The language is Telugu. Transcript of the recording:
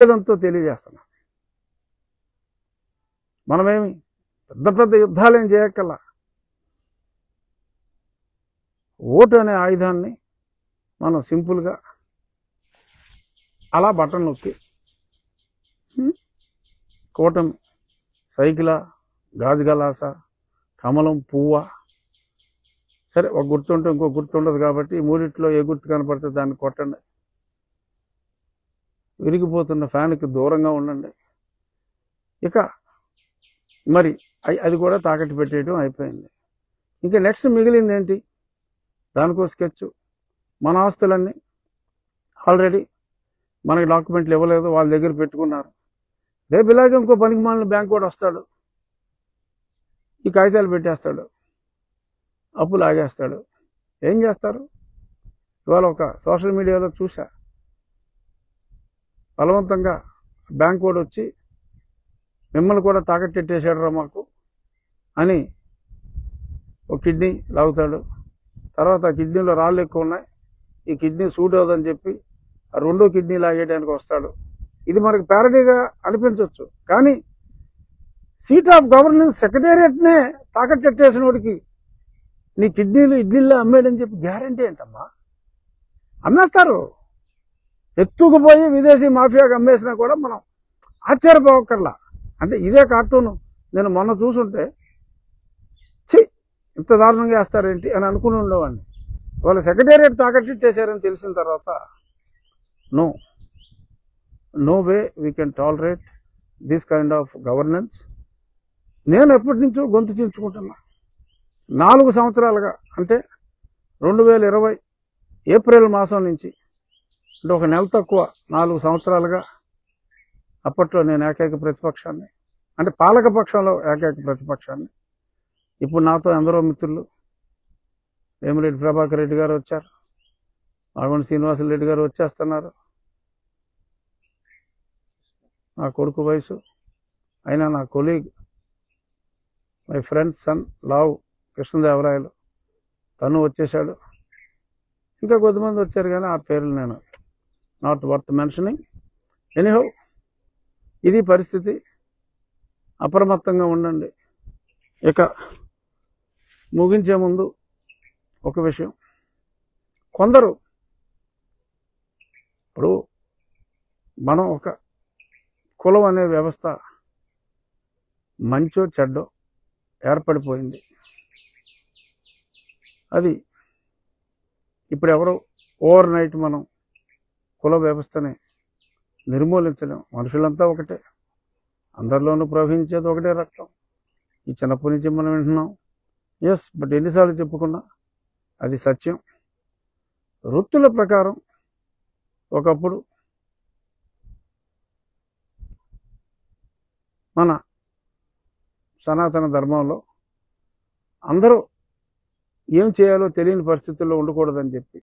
లేదంతో తెలియజేస్తున్నాను. మనమేమి పెద్ద పెద్ద యుద్ధాలేం చేయక్కల. ఓటు అనే ఆయుధాన్ని మనం సింపుల్గా అలా బటన్ నొక్కి కూటమి సైకిలా, గాజు గలాస, కమలం, పువ్వ, సరే ఒక గుర్తుంటే ఇంకో గుర్తుండదు కాబట్టి ఈ మూడిట్లో ఏ గుర్తు కనపడితే దాన్ని కొట్టండి. విరిగిపోతున్న ఫ్యాన్కి దూరంగా ఉండండి. ఇక మరి అది కూడా తాకట్టు పెట్టేయడం అయిపోయింది. ఇంకా నెక్స్ట్ మిగిలింది ఏంటి? దానికో స్కెచ్. మన ఆస్తులన్నీ ఆల్రెడీ మనకి డాక్యుమెంట్లు ఇవ్వలేదు, వాళ్ళ దగ్గర పెట్టుకున్నారు. రేపు ఇలాగే ఇంకో పనికిమాలిన బ్యాంక్ కూడా వస్తాడు, ఈ కాగితాలు పెట్టేస్తాడు, అప్పులు ఆగేస్తాడు. ఏం చేస్తారు? ఇవాళ ఒక సోషల్ మీడియాలో చూసా, బలవంతంగా బ్యాంక్ కూడా వచ్చి మిమ్మల్ని కూడా తాకట్టెట్టేసాడురా మాకు అని ఒక కిడ్నీ లాగుతాడు. తర్వాత ఆ కిడ్నీలో రాళ్ళు ఎక్కువ ఉన్నాయి, ఈ కిడ్నీ సూట్ అవ్వదని చెప్పి ఆ రెండో కిడ్నీ లాగేయడానికి వస్తాడు. ఇది మనకు ప్యారడీగా అనిపించవచ్చు, కానీ సీట్ ఆఫ్ గవర్నెన్స్ సెక్రటేరియట్నే తాకట్టెట్టేసిన వాడికి నీ కిడ్నీలు ఇడ్లీల్లో అమ్మేయడని చెప్పి గ్యారంటీ ఏంటమ్మా? అమ్మేస్తారు. ఎత్తుకుపోయి విదేశీ మాఫియాకి అమ్మేసినా కూడా మనం ఆశ్చర్యపోవక్కర్లా. అంటే ఇదే కార్టూను నేను మొన్న చూసుంటే ఛీ ఇంత దారుణంగా వేస్తారేంటి అని అనుకుని ఉండేవాడిని. వాళ్ళ సెక్రటేరియట్ తాకట్టెట్టేశారని తెలిసిన తర్వాత no way we can tolerate this kind of governance. నేను ఎప్పటి నుంచో గొంతు చించుకుంటున్నా. 4 సంవత్సరాలుగా, అంటే 2020 ఏప్రిల్ మాసం నుంచి, అంటే ఒక నెల తక్కువ 4 సంవత్సరాలుగా అప్పట్లో నేను ఏకైక ప్రతిపక్షాన్ని, అంటే పాలకపక్షంలో ఏకైక ప్రతిపక్షాన్ని. ఇప్పుడు నాతో ఎందరో మిత్రులు, వేమిరెడ్డి ప్రభాకర్ రెడ్డి గారు వచ్చారు, మాగంటి శ్రీనివాసరెడ్డి గారు వచ్చేస్తున్నారు. నా కొడుకు వయసు అయినా నా కొలీగ్, మై ఫ్రెండ్ సన్ లావ్ కృష్ణదేవరాయలు, తను వచ్చేసాడు. ఇంకా కొద్దిమంది వచ్చారు, కానీ ఆ పేర్లు నేను నాట్ వర్త్ మెన్షనింగ్. ఎనీహౌ, ఇది పరిస్థితి. అప్రమత్తంగా ఉండండి. ఇక ముగించే ముందు ఒక విషయం. కొందరు ఇప్పుడు మనం ఒక కులం అనే వ్యవస్థ మంచో చెడ్డో ఏర్పడిపోయింది. అది ఇప్పుడు ఎవరో ఓవర్ నైట్ మనం కుల వ్యవస్థని నిర్మూలించడం. మనుషులంతా ఒకటే, అందరిలోనూ ప్రవహించేది ఒకటే రక్తం. ఈ చిన్నప్పటి నుంచి మనం వింటున్నాం. ఎస్, బట్ ఎన్నిసార్లు చెప్పుకున్నా అది సత్యం. వృత్తుల ప్రకారం ఒకప్పుడు మన సనాతన ధర్మంలో అందరూ ఏం చేయాలో తెలియని పరిస్థితుల్లో ఉండకూడదని చెప్పి